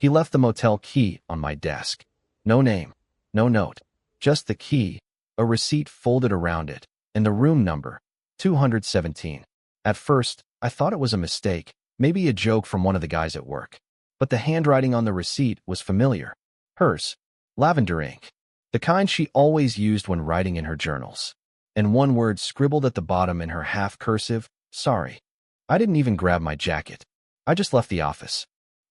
He left the motel key on my desk. No name, no note, just the key, a receipt folded around it, and the room number, 217. At first, I thought it was a mistake, maybe a joke from one of the guys at work. But the handwriting on the receipt was familiar. Hers. Lavender ink. The kind she always used when writing in her journals. And one word scribbled at the bottom in her half-cursive, sorry. I didn't even grab my jacket. I just left the office.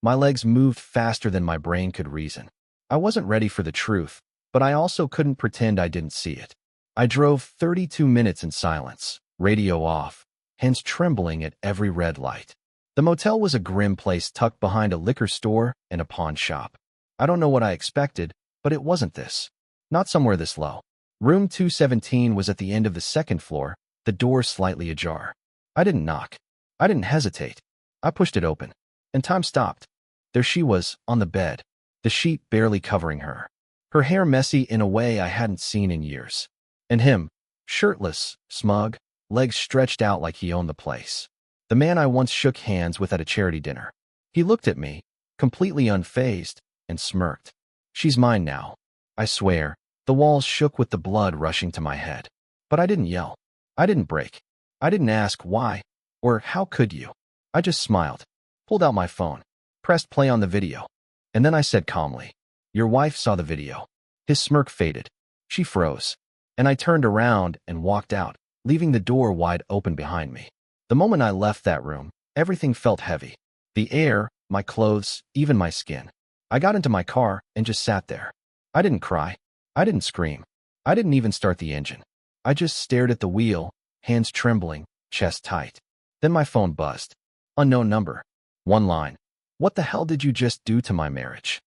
My legs moved faster than my brain could reason. I wasn't ready for the truth, but I also couldn't pretend I didn't see it. I drove 32 minutes in silence, radio off, hands trembling at every red light. The motel was a grim place tucked behind a liquor store and a pawn shop. I don't know what I expected, but it wasn't this. Not somewhere this low. Room 217 was at the end of the second floor, the door slightly ajar. I didn't knock. I didn't hesitate. I pushed it open. And time stopped. There she was, on the bed, the sheet barely covering her. Her hair messy in a way I hadn't seen in years. And him, shirtless, smug, legs stretched out like he owned the place. The man I once shook hands with at a charity dinner. He looked at me, completely unfazed, and smirked. She's mine now. I swear, the walls shook with the blood rushing to my head. But I didn't yell. I didn't break. I didn't ask why, or how could you. I just smiled, pulled out my phone, pressed play on the video. And then I said calmly, your wife saw the video. His smirk faded. She froze. And I turned around and walked out, leaving the door wide open behind me. The moment I left that room, everything felt heavy. The air, my clothes, even my skin. I got into my car and just sat there. I didn't cry. I didn't scream. I didn't even start the engine. I just stared at the wheel, hands trembling, chest tight. Then my phone buzzed. Unknown number. One line. What the hell did you just do to my marriage?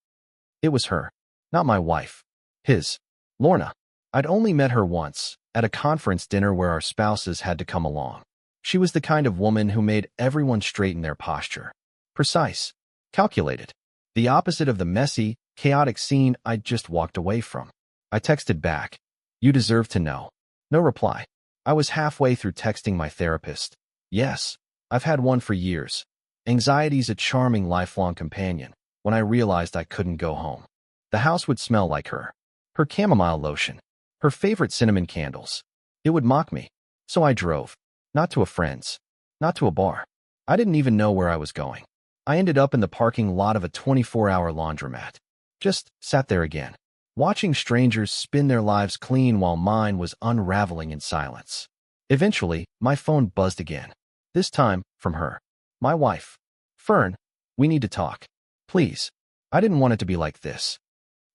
It was her. Not my wife. His. Lorna. I'd only met her once, at a conference dinner where our spouses had to come along. She was the kind of woman who made everyone straighten their posture. Precise. Calculated. The opposite of the messy, chaotic scene I'd just walked away from. I texted back. You deserve to know. No reply. I was halfway through texting my therapist. Yes, I've had one for years. Anxiety's a charming lifelong companion, when I realized I couldn't go home. The house would smell like her. Her chamomile lotion. Her favorite cinnamon candles. It would mock me. So I drove. Not to a friend's. Not to a bar. I didn't even know where I was going. I ended up in the parking lot of a 24-hour laundromat. Just sat there again, watching strangers spin their lives clean while mine was unraveling in silence. Eventually, my phone buzzed again. This time, from her. My wife. Fern, we need to talk. Please. I didn't want it to be like this.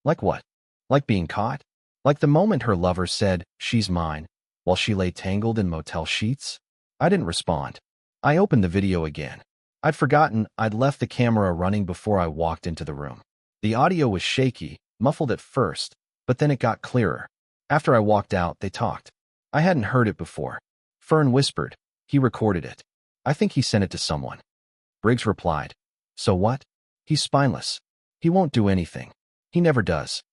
Like what? Like being caught? Like the moment her lover said, she's mine, while she lay tangled in motel sheets? I didn't respond. I opened the video again. I'd forgotten I'd left the camera running before I walked into the room. The audio was shaky, muffled at first, but then it got clearer. After I walked out, they talked. I hadn't heard it before. Fern whispered. He recorded it. I think he sent it to someone. Briggs replied. So what? He's spineless. He won't do anything. He never does.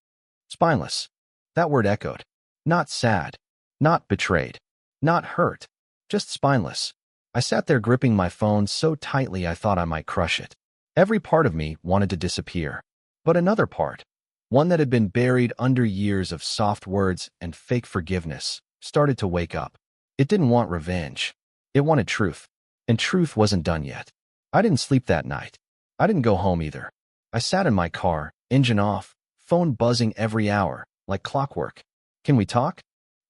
Spineless. That word echoed. Not sad. Not betrayed. Not hurt. Just spineless. I sat there gripping my phone so tightly I thought I might crush it. Every part of me wanted to disappear. But another part, one that had been buried under years of soft words and fake forgiveness, started to wake up. It didn't want revenge. It wanted truth. And truth wasn't done yet. I didn't sleep that night. I didn't go home either. I sat in my car, engine off, phone buzzing every hour, like clockwork. Can we talk?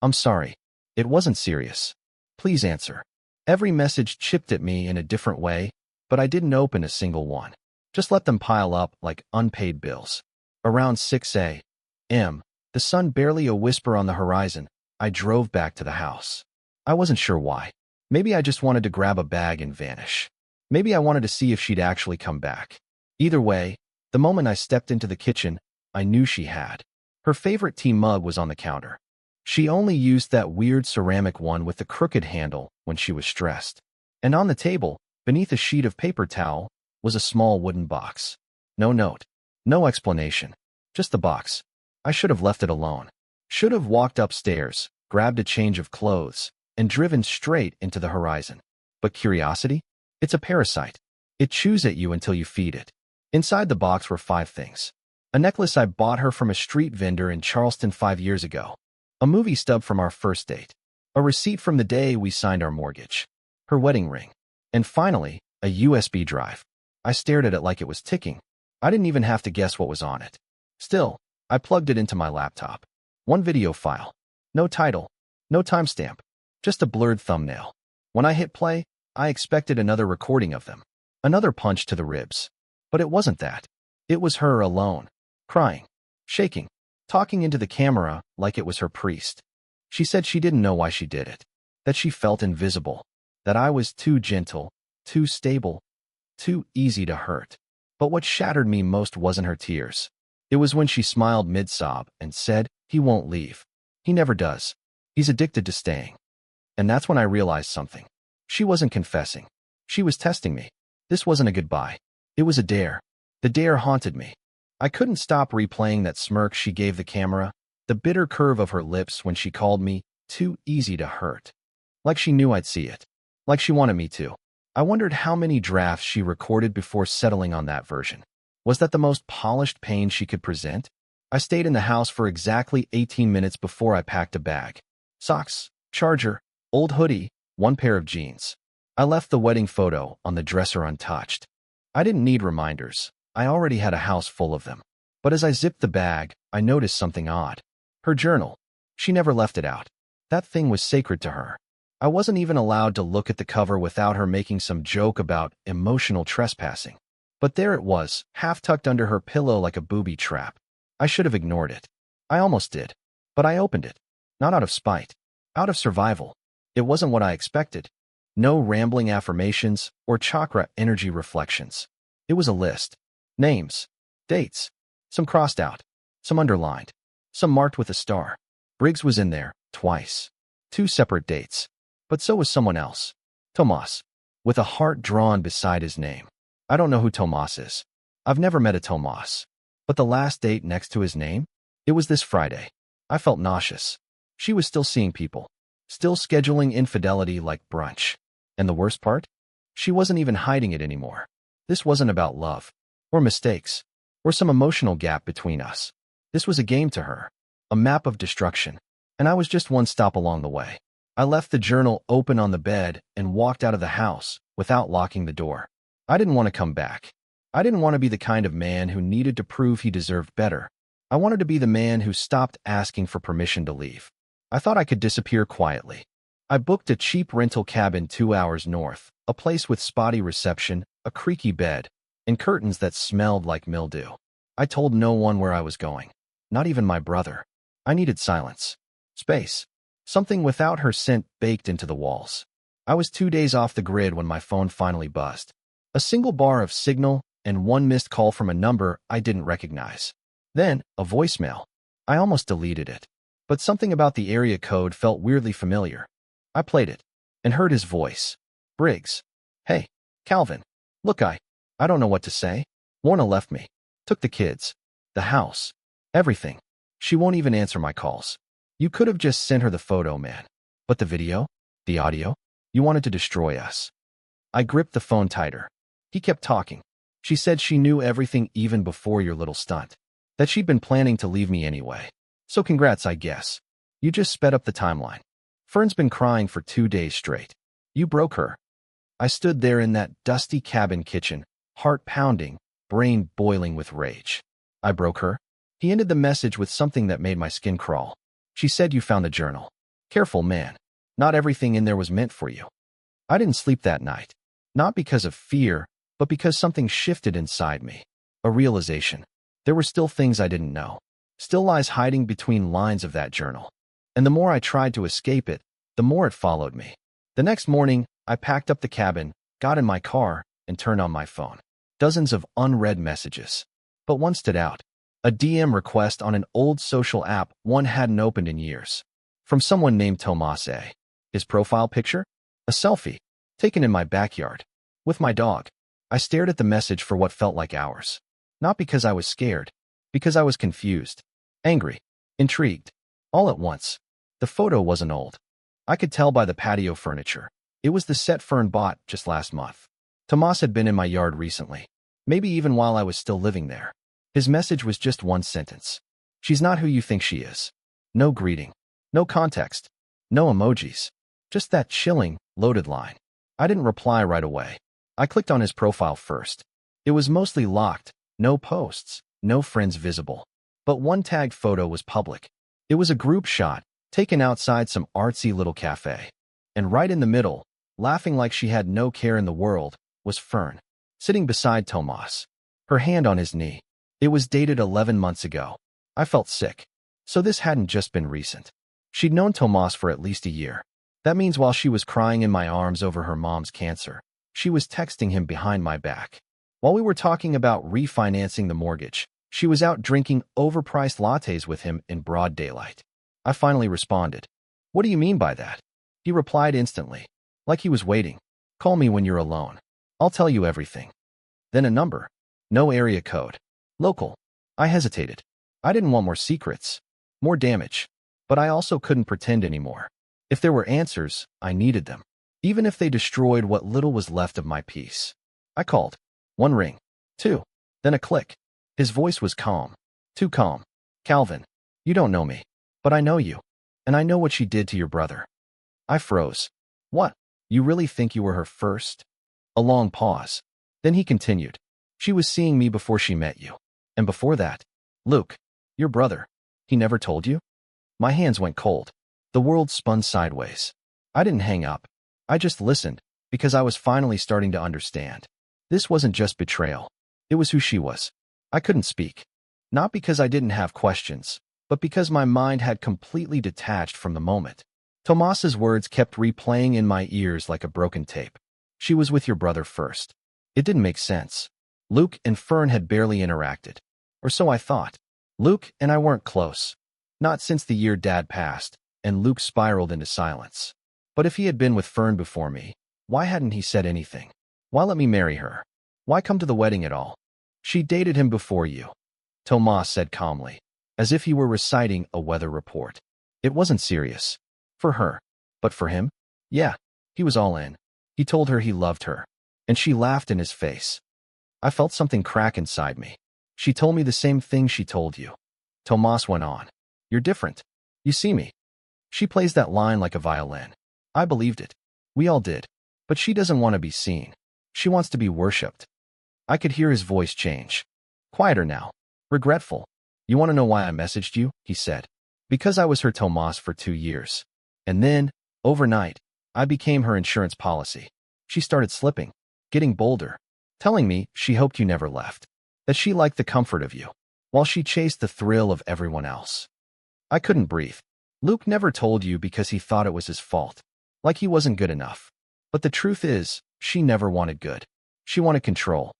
I'm sorry. It wasn't serious. Please answer. Every message chipped at me in a different way, but I didn't open a single one. Just let them pile up like unpaid bills. Around 6 a.m., the sun barely a whisper on the horizon, I drove back to the house. I wasn't sure why. Maybe I just wanted to grab a bag and vanish. Maybe I wanted to see if she'd actually come back. Either way, the moment I stepped into the kitchen, I knew she had. Her favorite tea mug was on the counter. She only used that weird ceramic one with the crooked handle when she was stressed. And on the table, beneath a sheet of paper towel, was a small wooden box. No note. No explanation. Just the box. I should have left it alone. Should have walked upstairs, grabbed a change of clothes, and driven straight into the horizon. But curiosity? It's a parasite. It chews at you until you feed it. Inside the box were 5 things. A necklace I bought her from a street vendor in Charleston 5 years ago. A movie stub from our first date. A receipt from the day we signed our mortgage. Her wedding ring. And finally, a USB drive. I stared at it like it was ticking. I didn't even have to guess what was on it. Still, I plugged it into my laptop. 1 video file. No title. No timestamp. Just a blurred thumbnail. When I hit play, I expected another recording of them. Another punch to the ribs. But it wasn't that. It was her alone. Crying. Shaking. Talking into the camera like it was her priest. She said she didn't know why she did it. That she felt invisible. That I was too gentle, too stable, too easy to hurt. But what shattered me most wasn't her tears. It was when she smiled mid-sob and said, "He won't leave. He never does. He's addicted to staying." And that's when I realized something. She wasn't confessing. She was testing me. This wasn't a goodbye. It was a dare. The dare haunted me. I couldn't stop replaying that smirk she gave the camera, the bitter curve of her lips when she called me too easy to hurt. Like she knew I'd see it. Like she wanted me to. I wondered how many drafts she recorded before settling on that version. Was that the most polished pain she could present? I stayed in the house for exactly 18 minutes before I packed a bag. Socks, charger, old hoodie, 1 pair of jeans. I left the wedding photo on the dresser untouched. I didn't need reminders. I already had a house full of them. But as I zipped the bag, I noticed something odd. Her journal. She never left it out. That thing was sacred to her. I wasn't even allowed to look at the cover without her making some joke about emotional trespassing. But there it was, half tucked under her pillow like a booby trap. I should have ignored it. I almost did. But I opened it. Not out of spite. Out of survival. It wasn't what I expected. No rambling affirmations or chakra energy reflections. It was a list. Names. Dates. Some crossed out. Some underlined. Some marked with a star. Briggs was in there, twice. 2 separate dates. But so was someone else. Tomas. With a heart drawn beside his name. I don't know who Tomas is. I've never met a Tomas. But the last date next to his name? It was this Friday. I felt nauseous. She was still seeing people. Still scheduling infidelity like brunch. And the worst part? She wasn't even hiding it anymore. This wasn't about love. Or mistakes. Or some emotional gap between us. This was a game to her. A map of destruction. And I was just one stop along the way. I left the journal open on the bed and walked out of the house without locking the door. I didn't want to come back. I didn't want to be the kind of man who needed to prove he deserved better. I wanted to be the man who stopped asking for permission to leave. I thought I could disappear quietly. I booked a cheap rental cabin 2 hours north, a place with spotty reception, a creaky bed, and curtains that smelled like mildew. I told no one where I was going. Not even my brother. I needed silence. Space. Something without her scent baked into the walls. I was 2 days off the grid when my phone finally buzzed. A single bar of signal and 1 missed call from a number I didn't recognize. Then, a voicemail. I almost deleted it. But something about the area code felt weirdly familiar. I played it and heard his voice. Briggs. Hey, Calvin. Look, I don't know what to say. Lorna left me. Took the kids. The house. Everything. She won't even answer my calls. You could have just sent her the photo, man. But the video? The audio? You wanted to destroy us. I gripped the phone tighter. He kept talking. She said she knew everything even before your little stunt. That she'd been planning to leave me anyway. So congrats, I guess. You just sped up the timeline. Fern's been crying for 2 days straight. You broke her. I stood there in that dusty cabin kitchen, heart pounding, brain boiling with rage. I broke her? He ended the message with something that made my skin crawl. She said you found the journal. Careful, man. Not everything in there was meant for you. I didn't sleep that night. Not because of fear, but because something shifted inside me. A realization. There were still things I didn't know. Still lies hiding between lines of that journal. And the more I tried to escape it, the more it followed me. The next morning, I packed up the cabin, got in my car, and turned on my phone. Dozens of unread messages. But one stood out. A DM request on an old social app one hadn't opened in years. From someone named Tomassi. His profile picture? A selfie. Taken in my backyard. With my dog. I stared at the message for what felt like hours. Not because I was scared. Because I was confused. Angry. Intrigued. All at once. The photo wasn't old. I could tell by the patio furniture. It was the set Fern bought just last month. Tomas had been in my yard recently. Maybe even while I was still living there. His message was just one sentence. She's not who you think she is. No greeting. No context. No emojis. Just that chilling, loaded line. I didn't reply right away. I clicked on his profile first. It was mostly locked. No posts. No friends visible. But one tagged photo was public. It was a group shot, taken outside some artsy little cafe. And right in the middle, laughing like she had no care in the world, was Fern, sitting beside Tomas, her hand on his knee. It was dated 11 months ago. I felt sick. So this hadn't just been recent. She'd known Tomas for at least a year. That means while she was crying in my arms over her mom's cancer, she was texting him behind my back. While we were talking about refinancing the mortgage, she was out drinking overpriced lattes with him in broad daylight. I finally responded. What do you mean by that? He replied instantly, like he was waiting. Call me when you're alone. I'll tell you everything. Then a number. No area code. Local. I hesitated. I didn't want more secrets. More damage. But I also couldn't pretend anymore. If there were answers, I needed them. Even if they destroyed what little was left of my peace. I called. 1 ring. 2. Then a click. His voice was calm. Too calm. Calvin, you don't know me. But I know you. And I know what she did to your brother. I froze. What? You really think you were her first? A long pause. Then he continued. She was seeing me before she met you. And before that, Luke, your brother, he never told you? My hands went cold. The world spun sideways. I didn't hang up. I just listened, because I was finally starting to understand. This wasn't just betrayal. It was who she was. I couldn't speak. Not because I didn't have questions, but because my mind had completely detached from the moment. Tomas's words kept replaying in my ears like a broken tape. She was with your brother first. It didn't make sense. Luke and Fern had barely interacted. Or so I thought. Luke and I weren't close. Not since the year Dad passed, and Luke spiraled into silence. But if he had been with Fern before me, why hadn't he said anything? Why let me marry her? Why come to the wedding at all? She dated him before you, Tomas said calmly, as if he were reciting a weather report. It wasn't serious. For her. But for him? Yeah, he was all in. He told her he loved her. And she laughed in his face. I felt something crack inside me. She told me the same thing she told you. Tomas went on. You're different. You see me. She plays that line like a violin. I believed it. We all did. But she doesn't want to be seen. She wants to be worshipped. I could hear his voice change. Quieter now. Regretful. You want to know why I messaged you? He said. Because I was her Tomas for 2 years. And then, overnight, I became her insurance policy. She started slipping, getting bolder, telling me she hoped you never left, that she liked the comfort of you, while she chased the thrill of everyone else. I couldn't breathe. Luke never told you because he thought it was his fault, like he wasn't good enough. But the truth is, she never wanted good. She wanted control.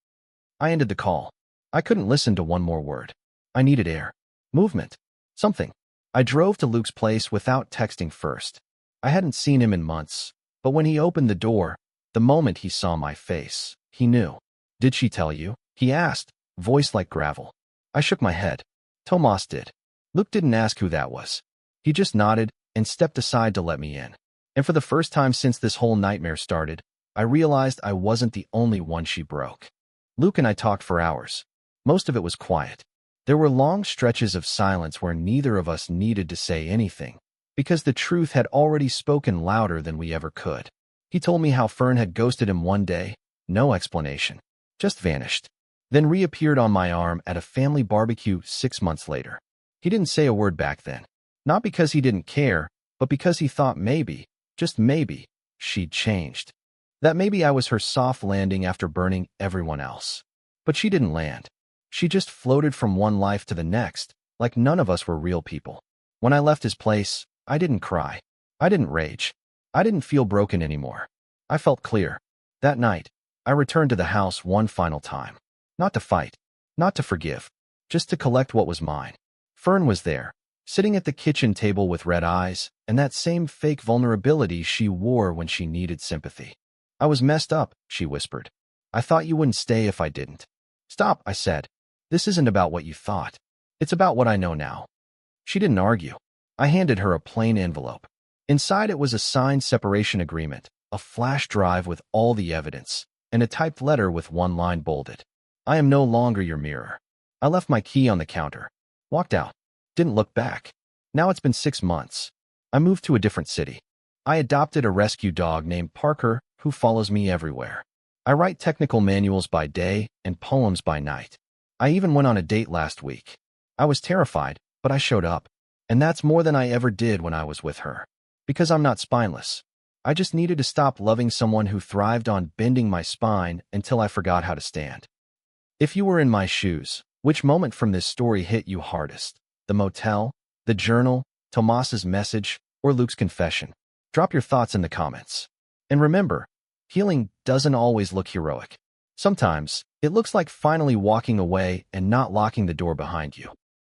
I ended the call. I couldn't listen to one more word. I needed air. Movement. Something. I drove to Luke's place without texting first. I hadn't seen him in months, but when he opened the door, the moment he saw my face, he knew. Did she tell you? He asked, voice like gravel. I shook my head. Tomas did. Luke didn't ask who that was. He just nodded and stepped aside to let me in. And for the first time since this whole nightmare started, I realized I wasn't the only one she broke. Luke and I talked for hours. Most of it was quiet. There were long stretches of silence where neither of us needed to say anything, because the truth had already spoken louder than we ever could. He told me how Fern had ghosted him one day, no explanation, just vanished, then reappeared on my arm at a family barbecue 6 months later. He didn't say a word back then, not because he didn't care, but because he thought maybe, just maybe, she'd changed. That maybe I was her soft landing after burning everyone else. But she didn't land. She just floated from one life to the next, like none of us were real people. When I left his place, I didn't cry. I didn't rage. I didn't feel broken anymore. I felt clear. That night, I returned to the house one final time. Not to fight, not to forgive, just to collect what was mine. Fern was there, sitting at the kitchen table with red eyes and that same fake vulnerability she wore when she needed sympathy. I was messed up, she whispered. I thought you wouldn't stay if I didn't. Stop, I said. This isn't about what you thought. It's about what I know now. She didn't argue. I handed her a plain envelope. Inside it was a signed separation agreement, a flash drive with all the evidence, and a typed letter with one line bolded. I am no longer your mirror. I left my key on the counter, walked out, didn't look back. Now it's been 6 months. I moved to a different city. I adopted a rescue dog named Parker who follows me everywhere. I write technical manuals by day and poems by night. I even went on a date last week. I was terrified, but I showed up. And that's more than I ever did when I was with her. Because I'm not spineless. I just needed to stop loving someone who thrived on bending my spine until I forgot how to stand. If you were in my shoes, which moment from this story hit you hardest? The motel, the journal, Tomas's message, or Luke's confession? Drop your thoughts in the comments. And remember, healing doesn't always look heroic. Sometimes, it looks like finally walking away and not locking the door behind you.